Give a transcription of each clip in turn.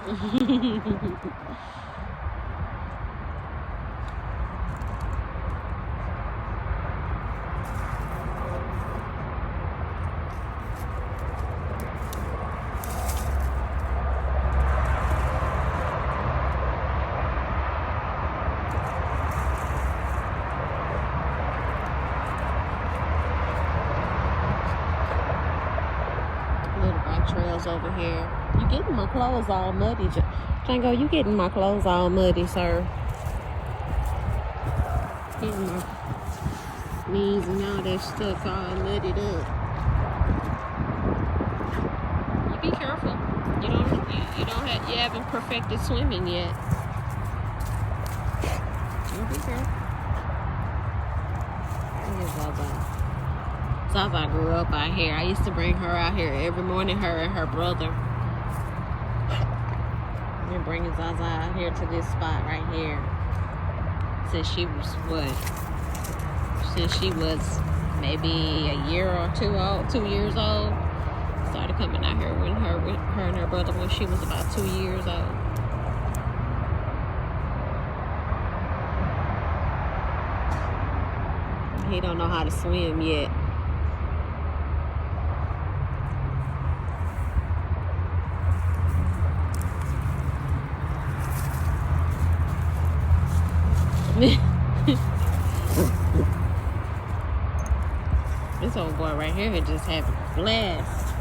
Little bike trails over here. You getting my clothes all muddy, Django? You getting my clothes all muddy, sir? Getting my knees and all that stuff all muddied up. You be careful. You haven't perfected swimming yet. You be careful. Look at Zaza. Zaza grew up out here. I used to bring her out here every morning, her and her brother. I've been bringing Zaza out here to this spot right here since she was Since she was maybe a year or 2 years old. Started coming out here with her and her brother when she was about 2 years old. He don't know how to swim yet. This old boy right here is just having a blast.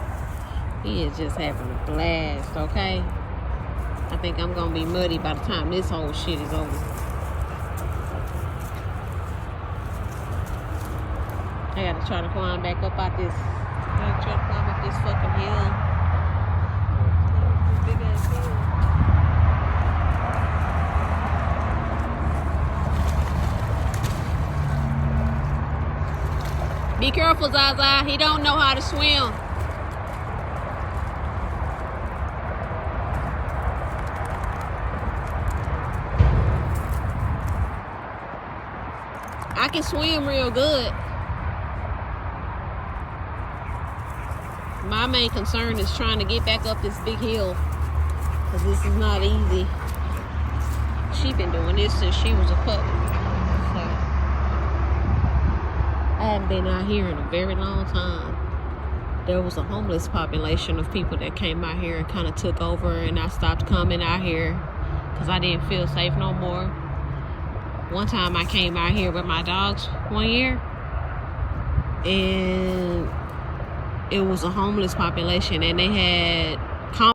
He is just having a blast, okay? I think I'm gonna be muddy by the time this whole shit is over. I gotta try to climb back up out this. I gotta try to climb up this fucking hill. This big ass hill. Be careful, Zaza. He don't know how to swim. I can swim real good. My main concern is trying to get back up this big hill, because this is not easy. She's been doing this since she was a puppy. So I haven't been out here in a very long time. There was a homeless population of people that came out here and kind of took over, and I stopped coming out here because I didn't feel safe no more. One time I came out here with my dogs one year, and it was a homeless population, and they had